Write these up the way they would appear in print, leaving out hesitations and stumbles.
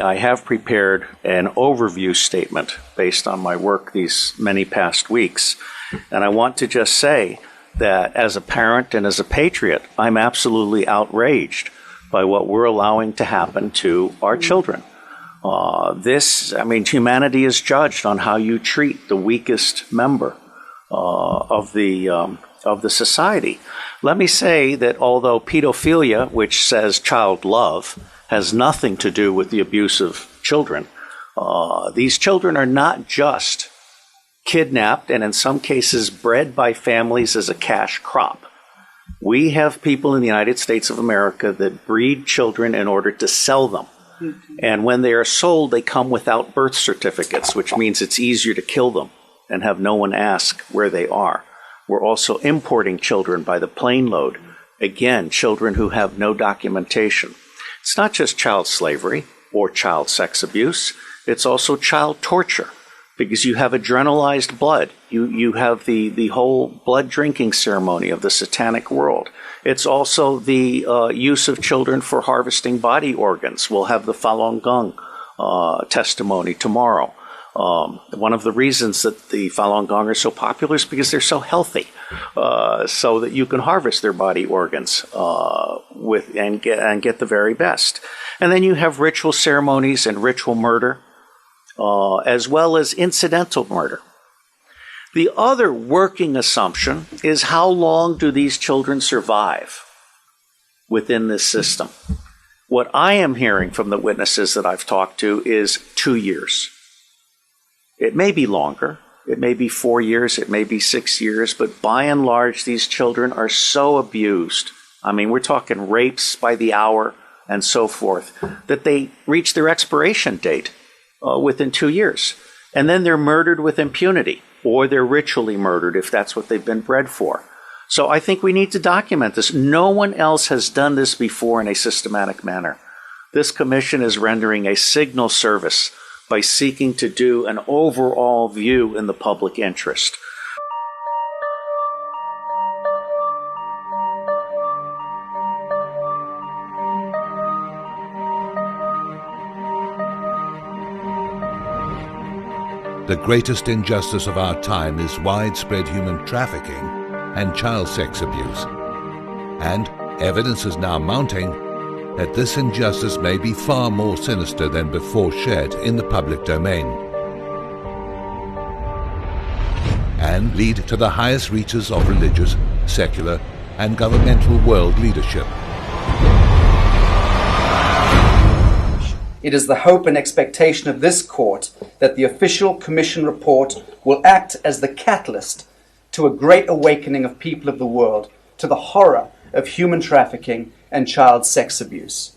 I have prepared an overview statement based on my work these many past weeks, and I want to just say that as a parent and as a patriot, I'm absolutely outraged by what we're allowing to happen to our children. Humanity is judged on how you treat the weakest member of the society. Let me say that although pedophilia, which says child love, has nothing to do with the abuse of children, these children are not just kidnapped and in some cases bred by families as a cash crop. We have people in the United States of America that breed children in order to sell them. And when they are sold, they come without birth certificates, which means it's easier to kill them and have no one ask where they are. We're also importing children by the plane load. Again, children who have no documentation. It's not just child slavery or child sex abuse. It's also child torture because you have adrenalized blood. You have the whole blood drinking ceremony of the satanic world. It's also the use of children for harvesting body organs. We'll have the Falun Gong testimony tomorrow. One of the reasons that the Falun Gong are so popular is because they're so healthy, so that you can harvest their body organs and get the very best. And then you have ritual ceremonies and ritual murder, as well as incidental murder. The other working assumption is how long do these children survive within this system? What I am hearing from the witnesses that I've talked to is 2 years. It may be longer. It may be 4 years. It may be 6 years. But by and large, these children are so abused. I mean, we're talking rapes by the hour and so forth, that they reach their expiration date within 2 years. And then they're murdered with impunity, or they're ritually murdered if that's what they've been bred for. So I think we need to document this. No one else has done this before in a systematic manner. This commission is rendering a signal service by seeking to do an overall view in the public interest. The greatest injustice of our time is widespread human trafficking and child sex abuse. And evidence is now mounting that this injustice may be far more sinister than before shared in the public domain, and lead to the highest reaches of religious, secular, and governmental world leadership. It is the hope and expectation of this court that the official commission report will act as the catalyst to a great awakening of people of the world to the horror of human trafficking and child sex abuse.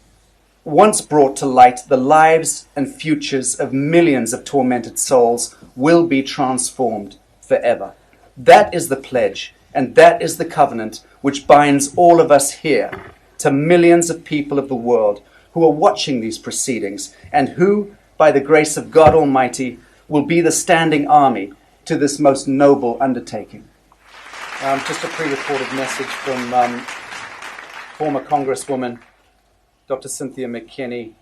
Once brought to light, the lives and futures of millions of tormented souls will be transformed forever. That is the pledge, and that is the covenant which binds all of us here to millions of people of the world who are watching these proceedings and who, by the grace of God Almighty, will be the standing army to this most noble undertaking. Just a pre-recorded message from former Congresswoman Dr. Cynthia McKinney.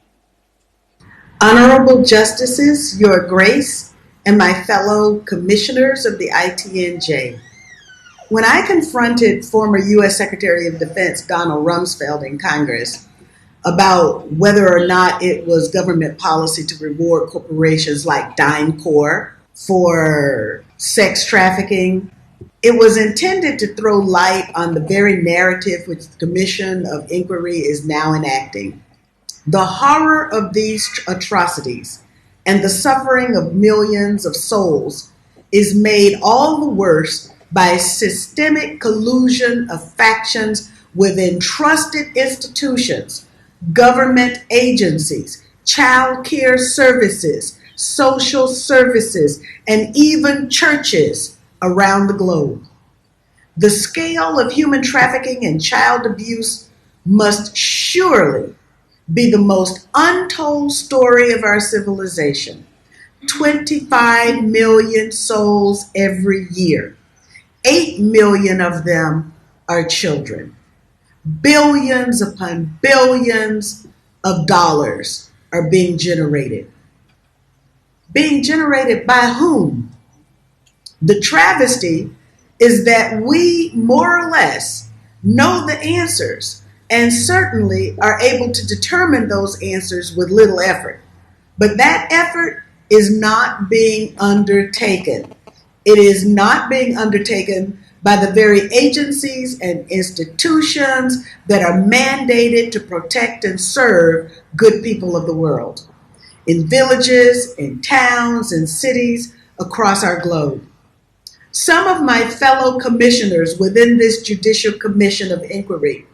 Honorable Justices, Your Grace, and my fellow commissioners of the ITNJ. When I confronted former U.S. Secretary of Defense Donald Rumsfeld in Congress about whether or not it was government policy to reward corporations like DynCorp for sex trafficking, it was intended to throw light on the very narrative which the Commission of Inquiry is now enacting. The horror of these atrocities and the suffering of millions of souls is made all the worse by systemic collusion of factions within trusted institutions, government agencies, child care services, social services, and even churches around the globe. The scale of human trafficking and child abuse must surely be the most untold story of our civilization. 25 million souls every year. 8 million of them are children. Billions upon billions of dollars are being generated. Being generated by whom? The travesty is that we more or less know the answers and certainly are able to determine those answers with little effort. But that effort is not being undertaken. It is not being undertaken by the very agencies and institutions that are mandated to protect and serve good people of the world, in villages, in towns, in cities across our globe. Some of my fellow commissioners within this Judicial Commission of Inquiry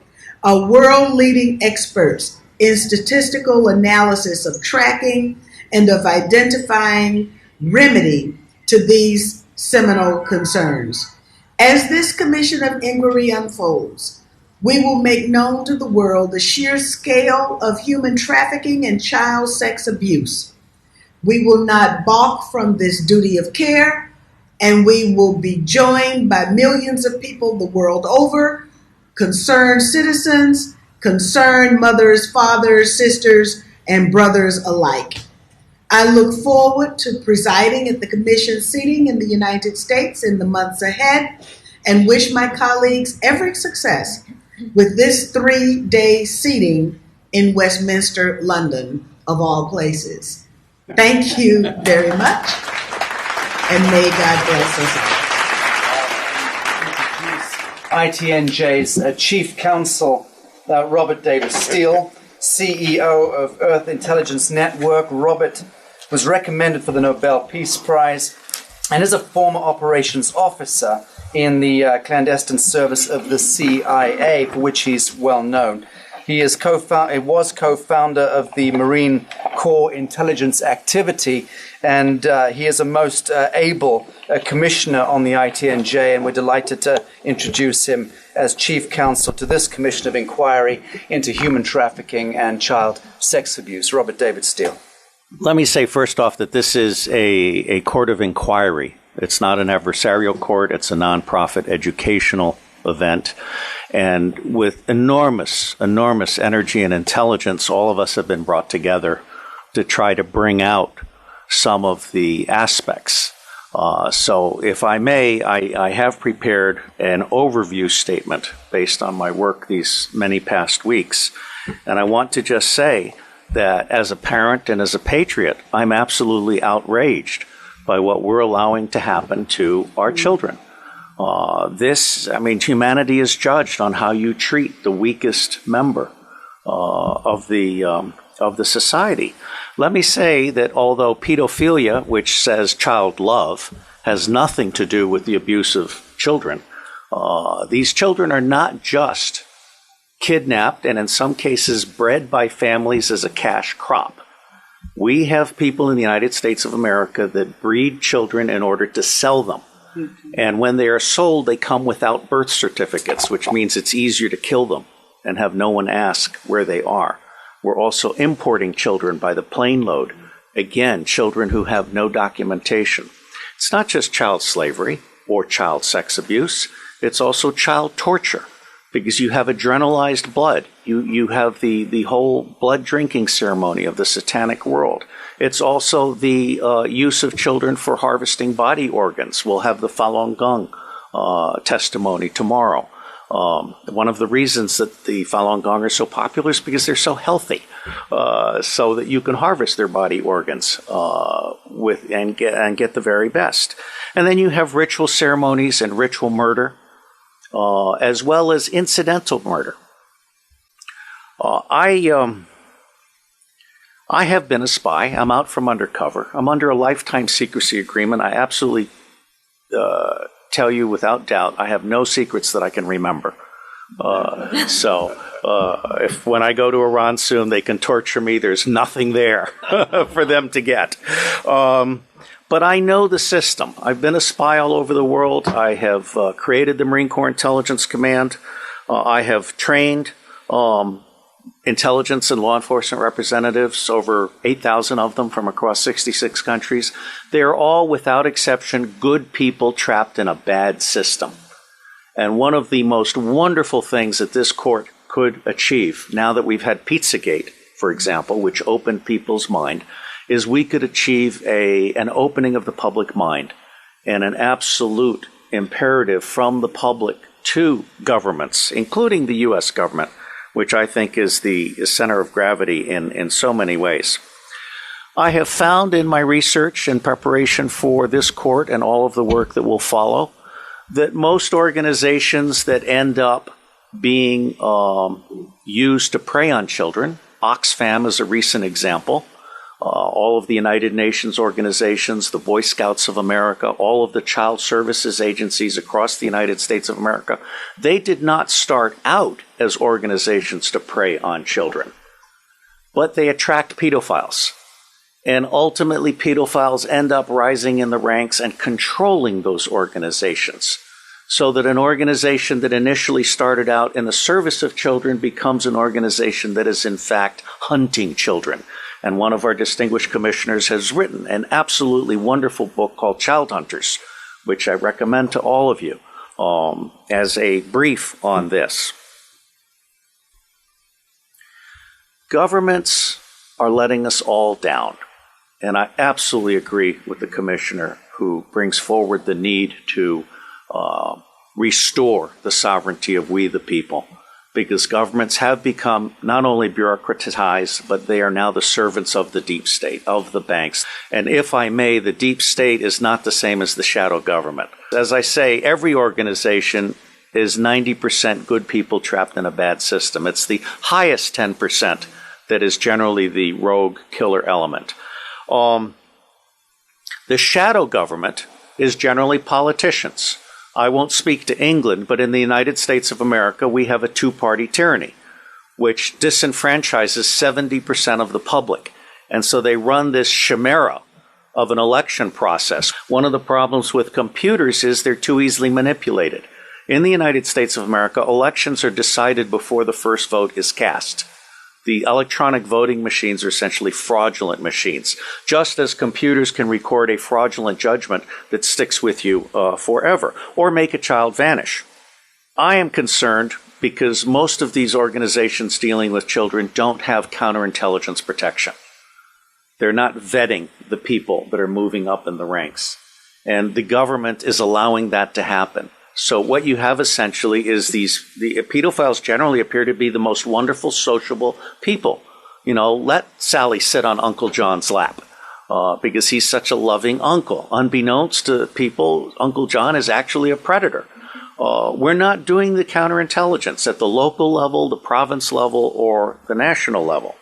are world-leading experts in statistical analysis of tracking and of identifying remedy to these seminal concerns. As this Commission of Inquiry unfolds, we will make known to the world the sheer scale of human trafficking and child sex abuse. We will not balk from this duty of care, and we will be joined by millions of people the world over, concerned citizens, concerned mothers, fathers, sisters, and brothers alike. I look forward to presiding at the Commission seating in the United States in the months ahead and wish my colleagues every success with this 3-day seating in Westminster, London, of all places. Thank you very much, and may God bless us all. ITNJ's Chief Counsel, Robert David Steele, CEO of Earth Intelligence Network. Robert was recommended for the Nobel Peace Prize and is a former operations officer in the clandestine service of the CIA, for which he's well known. He was co-founder of the Marine Corps Intelligence Activity, and he is a most able commissioner on the ITNJ, and we're delighted to introduce him as Chief Counsel to this Commission of Inquiry into Human Trafficking and Child Sex Abuse. Robert David Steele. Let me say first off that this is a court of inquiry. It's not an adversarial court. It's a nonprofit educational event. And with enormous energy and intelligence, all of us have been brought together to try to bring out some of the aspects. So if I may, I have prepared an overview statement based on my work these many past weeks. And I want to just say that as a parent and as a patriot, I'm absolutely outraged by what we're allowing to happen to our children. Humanity is judged on how you treat the weakest member of the society. Let me say that although pedophilia, which says child love, has nothing to do with the abuse of children, these children are not just kidnapped and in some cases bred by families as a cash crop. We have people in the United States of America that breed children in order to sell them. And when they are sold, they come without birth certificates, which means it's easier to kill them and have no one ask where they are. We're also importing children by the plane load. Again, children who have no documentation. It's not just child slavery or child sex abuse. It's also child torture, because you have adrenalized blood. You have the whole blood drinking ceremony of the satanic world. It's also the use of children for harvesting body organs. We'll have the Falun Gong testimony tomorrow. One of the reasons that the Falun Gong are so popular is because they're so healthy, so that you can harvest their body organs and get the very best. And then you have ritual ceremonies and ritual murder, as well as incidental murder. I have been a spy. I'm out from undercover. I'm under a lifetime secrecy agreement. I absolutely tell you without doubt, I have no secrets that I can remember. If when I go to Iran soon, they can torture me, there's nothing there for them to get. But I know the system. I've been a spy all over the world. I have created the Marine Corps Intelligence Command. I have trained intelligence and law enforcement representatives, over 8,000 of them from across 66 countries. They are all, without exception, good people trapped in a bad system. And one of the most wonderful things that this court could achieve, now that we've had Pizzagate for example, which opened people's mind, is we could achieve an opening of the public mind and an absolute imperative from the public to governments, including the U.S. government, which I think is the center of gravity in so many ways. I have found in my research and preparation for this court and all of the work that will follow that most organizations that end up being used to prey on children, Oxfam is a recent example, all of the United Nations organizations, the Boy Scouts of America, all of the child services agencies across the United States of America, they did not start out as organizations to prey on children, but they attract pedophiles. And ultimately, pedophiles end up rising in the ranks and controlling those organizations, so that an organization that initially started out in the service of children becomes an organization that is in fact hunting children. And one of our distinguished commissioners has written an absolutely wonderful book called Child Hunters, which I recommend to all of you as a brief on this. Governments are letting us all down. And I absolutely agree with the commissioner who brings forward the need to restore the sovereignty of we the people, because governments have become not only bureaucratized, but they are now the servants of the deep state, of the banks. And if I may, the deep state is not the same as the shadow government. As I say, every organization is 90% good people trapped in a bad system. It's the highest 10% that is generally the rogue killer element. The shadow government is generally politicians. I won't speak to England, but in the United States of America, we have a two-party tyranny, which disenfranchises 70% of the public. And so they run this chimera of an election process. One of the problems with computers is they're too easily manipulated. In the United States of America, elections are decided before the first vote is cast. The electronic voting machines are essentially fraudulent machines, just as computers can record a fraudulent judgment that sticks with you forever, or make a child vanish. I am concerned because most of these organizations dealing with children don't have counterintelligence protection. They're not vetting the people that are moving up in the ranks, and the government is allowing that to happen. So what you have essentially is the pedophiles generally appear to be the most wonderful, sociable people. You know, let Sally sit on Uncle John's lap because he's such a loving uncle. Unbeknownst to people, Uncle John is actually a predator. We're not doing the counterintelligence at the local level, the province level, or the national level.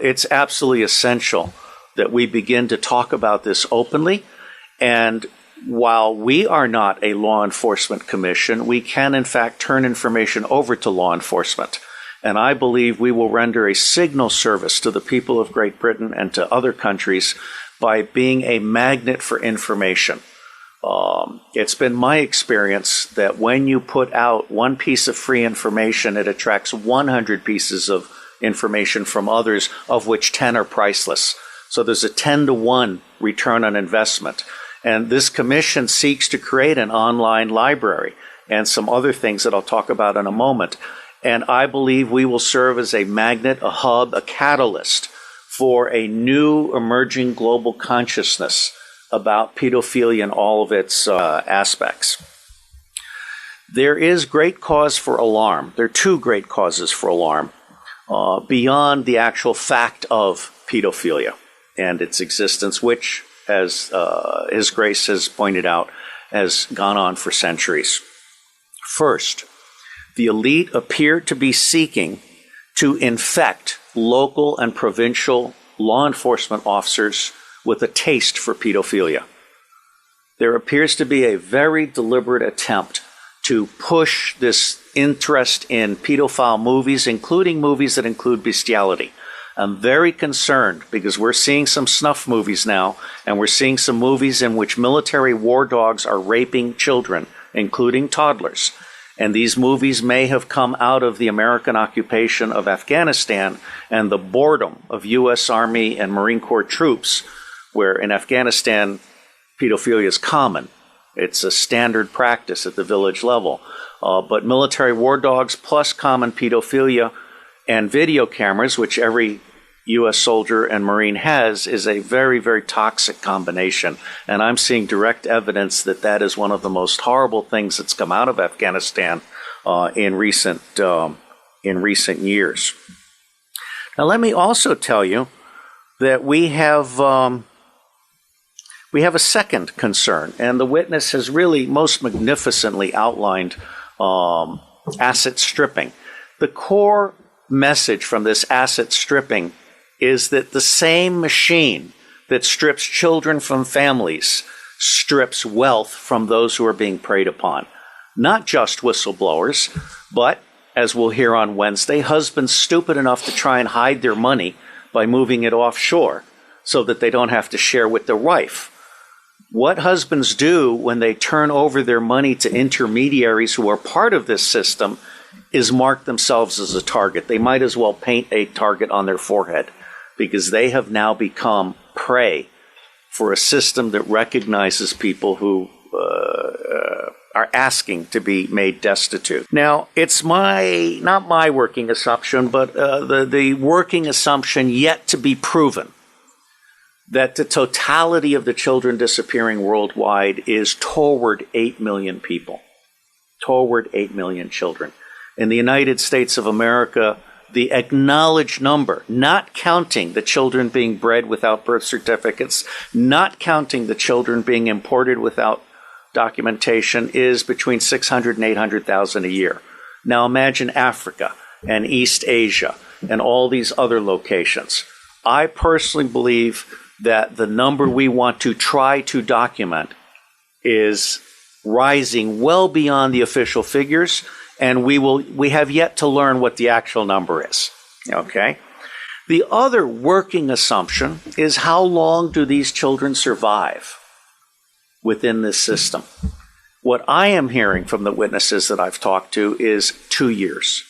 It's absolutely essential that we begin to talk about this openly. And while we are not a law enforcement commission, we can in fact turn information over to law enforcement. And I believe we will render a signal service to the people of Great Britain and to other countries by being a magnet for information. It's been my experience that when you put out one piece of free information, it attracts 100 pieces of information from others, of which 10 are priceless. So there's a 10-to-1 return on investment. And this commission seeks to create an online library and some other things that I'll talk about in a moment. And I believe we will serve as a magnet, a hub, a catalyst for a new emerging global consciousness about pedophilia and all of its aspects. There is great cause for alarm. There are two great causes for alarm beyond the actual fact of pedophilia and its existence, which, as His Grace has pointed out, has gone on for centuries. First, the elite appear to be seeking to infect local and provincial law enforcement officers with a taste for pedophilia. There appears to be a very deliberate attempt to push this interest in pedophile movies, including movies that include bestiality. I'm very concerned because we're seeing some snuff movies now, and we're seeing some movies in which military war dogs are raping children, including toddlers. And these movies may have come out of the American occupation of Afghanistan and the boredom of U.S. Army and Marine Corps troops, where in Afghanistan pedophilia is common. It's a standard practice at the village level. But military war dogs plus common pedophilia and video cameras, which every U.S. soldier and Marine has is a very, very toxic combination. And I'm seeing direct evidence that that is one of the most horrible things that's come out of Afghanistan in recent years. Now, let me also tell you that we have a second concern, and the witness has really most magnificently outlined asset stripping. The core message from this asset stripping is that the same machine that strips children from families strips wealth from those who are being preyed upon. Not just whistleblowers, but, as we'll hear on Wednesday, husbands stupid enough to try and hide their money by moving it offshore so that they don't have to share with their wife. What husbands do when they turn over their money to intermediaries who are part of this system is mark themselves as a target. They might as well paint a target on their forehead, because they have now become prey for a system that recognizes people who are asking to be made destitute. Now, it's not my working assumption, but the working assumption yet to be proven that the totality of the children disappearing worldwide is toward 8 million people, toward 8 million children. In the United States of America, the acknowledged number, not counting the children being bred without birth certificates, not counting the children being imported without documentation, is between 600 and 800,000 a year. Now imagine Africa and East Asia and all these other locations. I personally believe that the number we want to try to document is rising well beyond the official figures, and we have yet to learn what the actual number is. Okay? The other working assumption is, how long do these children survive within this system? What I am hearing from the witnesses that I've talked to is 2 years.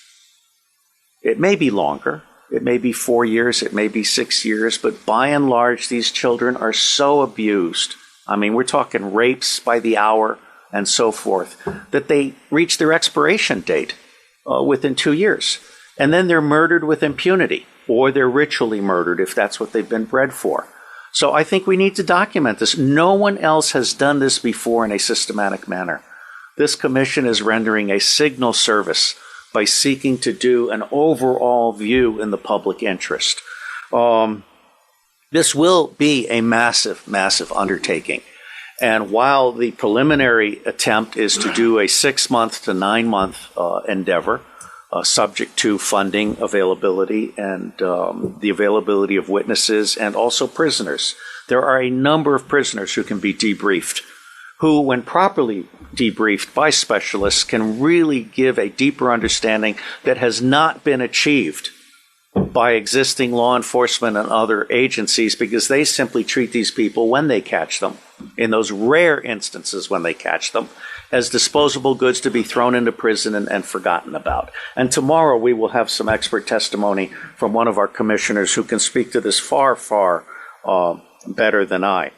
It may be longer. It may be 4 years. It may be 6 years. But by and large, these children are so abused. I mean, we're talking rapes by the hour and so forth, that they reach their expiration date within 2 years. And then they're murdered with impunity, or they're ritually murdered if that's what they've been bred for. So I think we need to document this. No one else has done this before in a systematic manner. This commission is rendering a signal service by seeking to do an overall view in the public interest. This will be a massive, massive undertaking. And while the preliminary attempt is to do a 6-month to 9-month endeavor, subject to funding availability and the availability of witnesses and also prisoners, there are a number of prisoners who can be debriefed, who, when properly debriefed by specialists, can really give a deeper understanding that has not been achieved by existing law enforcement and other agencies, because they simply treat these people, when they catch them, in those rare instances when they catch them, as disposable goods to be thrown into prison and forgotten about. And tomorrow we will have some expert testimony from one of our commissioners who can speak to this far, far better than I.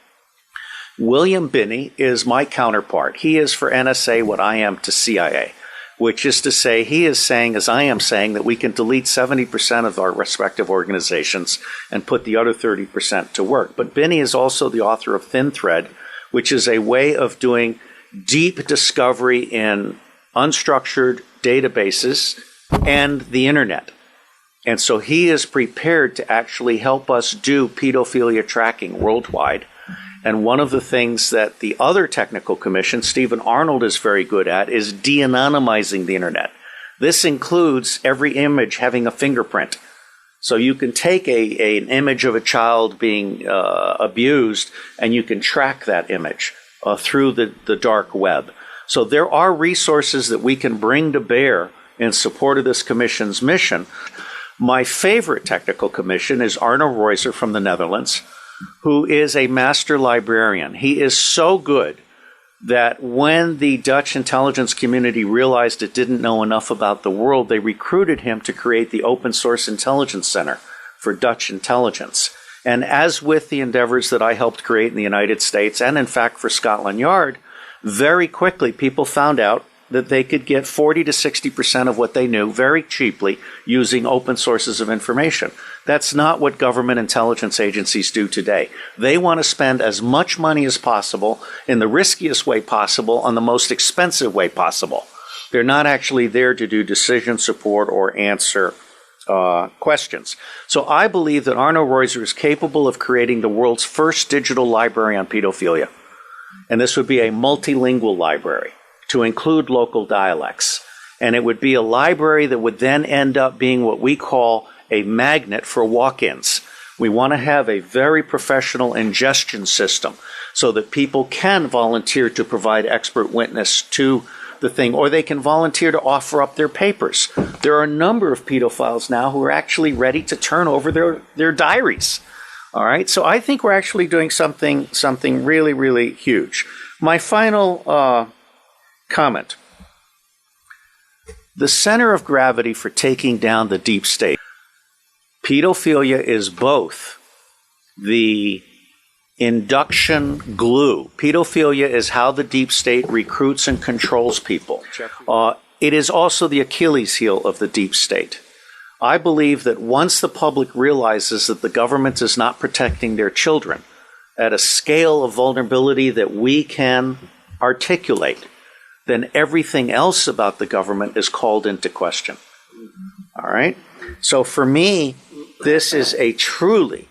William Binney is my counterpart. He is for NSA what I am to CIA, which is to say, he is saying, as I am saying, that we can delete 70% of our respective organizations and put the other 30% to work. But Binney is also the author of Thin Thread, which is a way of doing deep discovery in unstructured databases and the internet. And so he is prepared to actually help us do pedophilia tracking worldwide. And one of the things that the other technical commission, Stephen Arnold, is very good at is de-anonymizing the internet. This includes every image having a fingerprint. So you can take an image of a child being abused, and you can track that image through the dark web. So there are resources that we can bring to bear in support of this commission's mission. My favorite technical commission is Arno Reuser from the Netherlands, who is a master librarian. He is so good that when the Dutch intelligence community realized it didn't know enough about the world, they recruited him to create the Open Source Intelligence Center for Dutch intelligence. And as with the endeavors that I helped create in the United States, and in fact for Scotland Yard, very quickly people found out that they could get 40 to 60% of what they knew very cheaply using open sources of information. That's not what government intelligence agencies do today. They want to spend as much money as possible in the riskiest way possible on the most expensive way possible. They're not actually there to do decision support or answer questions. So I believe that Arno Reuser is capable of creating the world's first digital library on pedophilia. And this would be a multilingual library to include local dialects. And it would be a library that would then end up being what we call a magnet for walk-ins. We want to have a very professional ingestion system so that people can volunteer to provide expert witness to the thing, or they can volunteer to offer up their papers. There are a number of pedophiles now who are actually ready to turn over their diaries. All right, so I think we're actually doing something really, really huge. My final comment. The center of gravity for taking down the deep state. Pedophilia is both the induction glue. Pedophilia is how the deep state recruits and controls people. It is also the Achilles heel of the deep state. I believe that once the public realizes that the government is not protecting their children at a scale of vulnerability that we can articulate, then everything else about the government is called into question. All right? So for me, this is a truly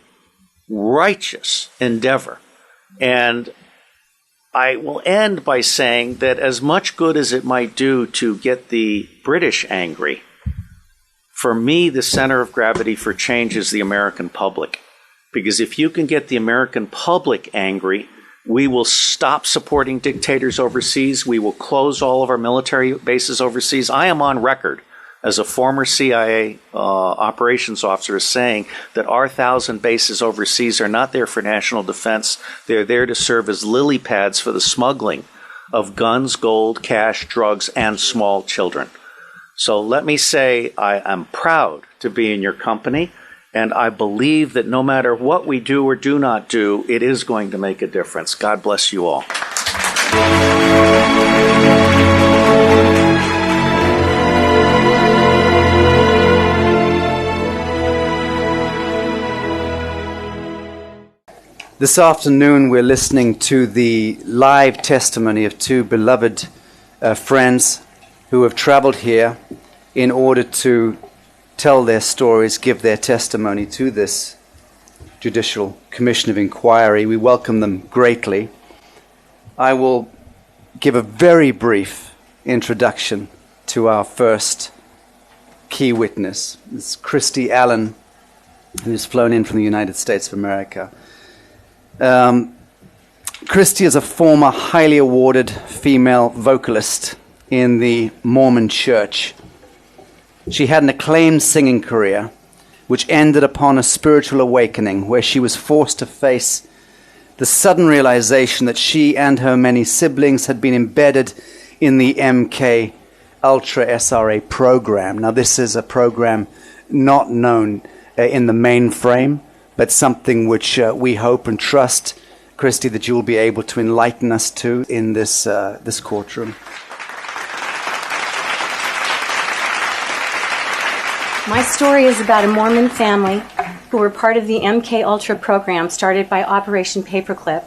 righteous endeavor. And I will end by saying that as much good as it might do to get the British angry, for me, the center of gravity for change is the American public. Because if you can get the American public angry, we will stop supporting dictators overseas. We will close all of our military bases overseas. I am on record as a former CIA operations officer saying that our 1,000 bases overseas are not there for national defense. They're there to serve as lily pads for the smuggling of guns, gold, cash, drugs, and small children. So let me say I am proud to be in your company, and I believe that no matter what we do or do not do, it is going to make a difference. God bless you all. This afternoon, we're listening to the live testimony of two beloved friends who have traveled here in order to tell their stories, give their testimony to this Judicial Commission of Inquiry. We welcome them greatly. I will give a very brief introduction to our first key witness. This is Christy Allen, who's flown in from the United States of America. Christy is a former highly awarded female vocalist in the Mormon Church. She had an acclaimed singing career, which ended upon a spiritual awakening where she was forced to face the sudden realization that she and her many siblings had been embedded in the MK Ultra SRA program. Now, this is a program not known in the mainframe, but something which we hope and trust, Christy, that you will be able to enlighten us to in this courtroom. My story is about a Mormon family who were part of the MK Ultra program started by Operation Paperclip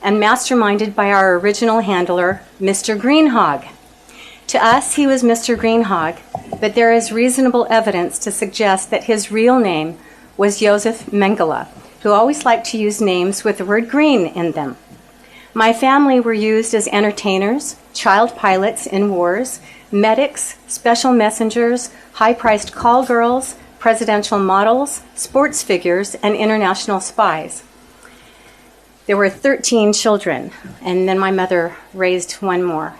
and masterminded by our original handler, Mr. Greenhog. To us, he was Mr. Greenhog, but there is reasonable evidence to suggest that his real name was Joseph Mengele, who always liked to use names with the word green in them. My family were used as entertainers, child pilots in wars, medics, special messengers, high-priced call girls, presidential models, sports figures, and international spies. There were 13 children, and then my mother raised one more.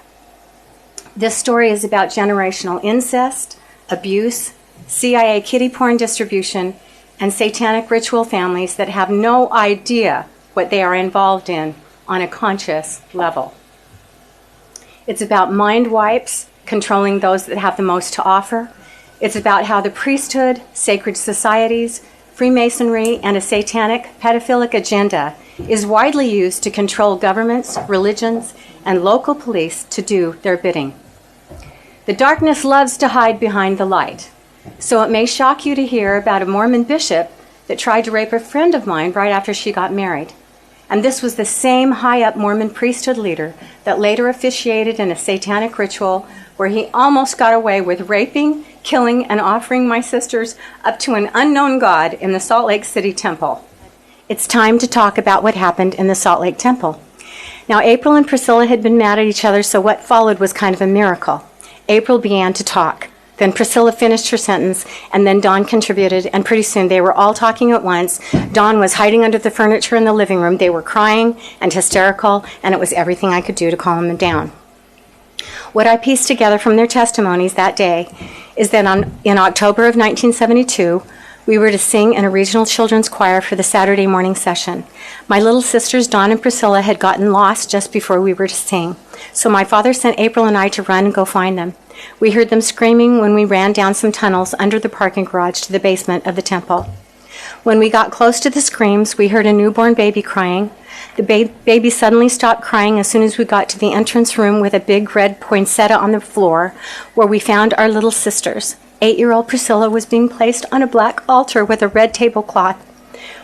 This story is about generational incest, abuse, CIA kiddie porn distribution, and satanic ritual families that have no idea what they are involved in on a conscious level. It's about mind wipes, controlling those that have the most to offer. It's about how the priesthood, sacred societies, Freemasonry, and a satanic pedophilic agenda is widely used to control governments, religions, and local police to do their bidding. The darkness loves to hide behind the light. So it may shock you to hear about a Mormon bishop that tried to rape a friend of mine right after she got married. And this was the same high-up Mormon priesthood leader that later officiated in a satanic ritual where he almost got away with raping, killing, and offering my sisters up to an unknown god in the Salt Lake City temple. It's time to talk about what happened in the Salt Lake temple. Now, April and Priscilla had been mad at each other, so what followed was kind of a miracle. April began to talk. Then Priscilla finished her sentence, and then Dawn contributed, and pretty soon they were all talking at once. Dawn was hiding under the furniture in the living room. They were crying and hysterical, and it was everything I could do to calm them down. What I pieced together from their testimonies that day is that in October of 1972, we were to sing in a regional children's choir for the Saturday morning session. My little sisters, Dawn and Priscilla, had gotten lost just before we were to sing. So my father sent April and I to run and go find them. We heard them screaming when we ran down some tunnels under the parking garage to the basement of the temple. When we got close to the screams, we heard a newborn baby crying. The baby suddenly stopped crying as soon as we got to the entrance room with a big red poinsettia on the floor, where we found our little sisters. 8-year-old Priscilla was being placed on a black altar with a red tablecloth.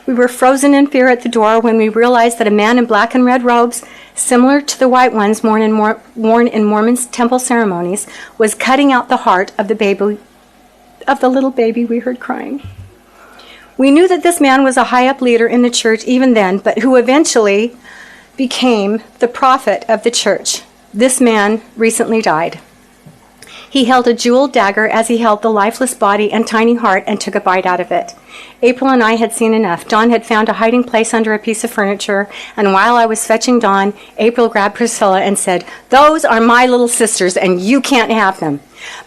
We were frozen in fear at the door when we realized that a man in black and red robes, similar to the white ones worn in Mormon temple ceremonies, was cutting out the heart of the little baby we heard crying. We knew that this man was a high-up leader in the church even then, but who eventually became the prophet of the church. This man recently died. He held a jeweled dagger as he held the lifeless body and tiny heart and took a bite out of it. April and I had seen enough. Dawn had found a hiding place under a piece of furniture, and while I was fetching Dawn, April grabbed Priscilla and said, "Those are my little sisters, and you can't have them."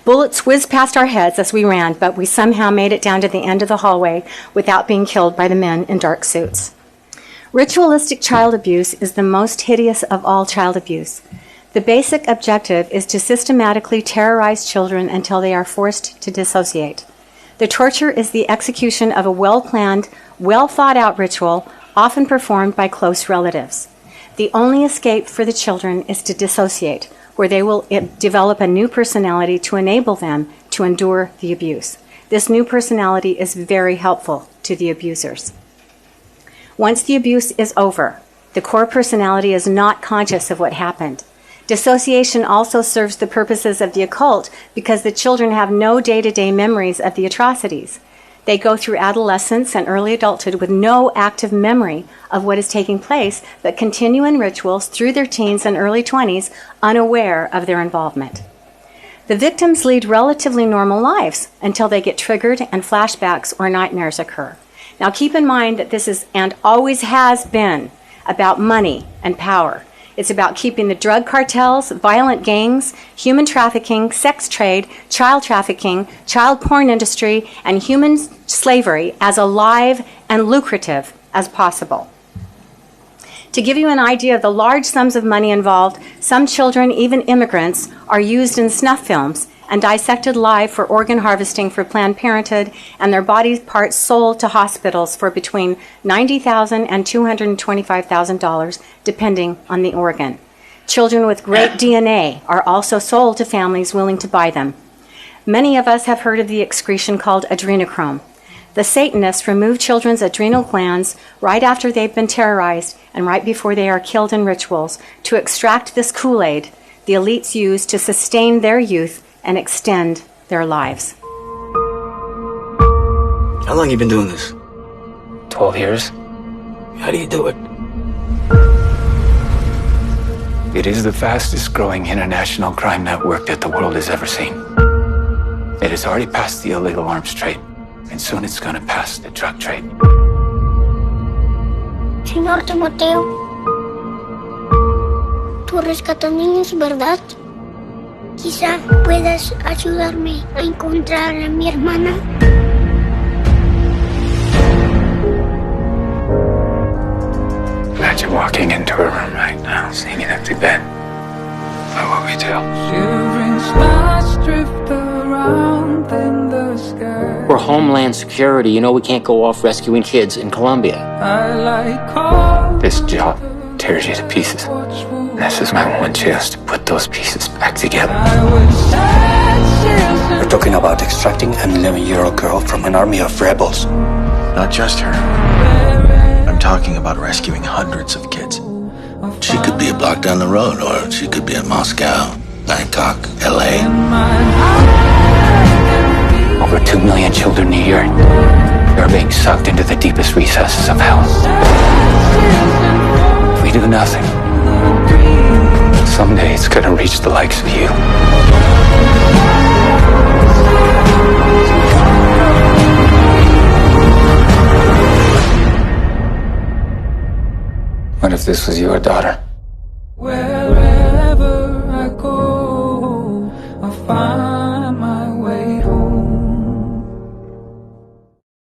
Bullets whizzed past our heads as we ran, but we somehow made it down to the end of the hallway without being killed by the men in dark suits. Ritualistic child abuse is the most hideous of all child abuse. The basic objective is to systematically terrorize children until they are forced to dissociate. The torture is the execution of a well-planned, well-thought-out ritual, often performed by close relatives. The only escape for the children is to dissociate, where they will develop a new personality to enable them to endure the abuse. This new personality is very helpful to the abusers. Once the abuse is over, the core personality is not conscious of what happened. Dissociation also serves the purposes of the occult because the children have no day-to-day memories of the atrocities. They go through adolescence and early adulthood with no active memory of what is taking place, but continue in rituals through their teens and early 20s, unaware of their involvement. The victims lead relatively normal lives until they get triggered and flashbacks or nightmares occur. Now keep in mind that this is, and always has been, about money and power. It's about keeping the drug cartels, violent gangs, human trafficking, sex trade, child trafficking, child porn industry, and human slavery as alive and lucrative as possible. To give you an idea of the large sums of money involved, some children, even immigrants, are used in snuff films and dissected live for organ harvesting for Planned Parenthood, and their body parts sold to hospitals for between $90,000 and $225,000, depending on the organ. Children with great DNA are also sold to families willing to buy them. Many of us have heard of the excretion called adrenochrome. The Satanists remove children's adrenal glands right after they've been terrorized and right before they are killed in rituals to extract this Kool-Aid the elites use to sustain their youth and extend their lives. How long have you been doing this? 12 years. How do you do it? It is the fastest growing international crime network that the world has ever seen. It has already passed the illegal arms trade, and soon it's going to pass the drug trade. Señor Timoteo, tú rescatas niños, ¿verdad? Quizá puedas ayudarme a encontrar a mi hermana. Imagine walking into a room right now, seeing an empty bed. What will we do? We're Homeland Security. You know we can't go off rescuing kids in Colombia. This job tears you to pieces. This is my one chance to put those pieces back together. We're talking about extracting an 11-year-old girl from an army of rebels. Not just her. I'm talking about rescuing hundreds of kids. She could be a block down the road, or she could be in Moscow, Bangkok, LA. Over 2 million children a year are being sucked into the deepest recesses of hell. If we do nothing, someday it's gonna reach the likes of you. What if this was your daughter? Wherever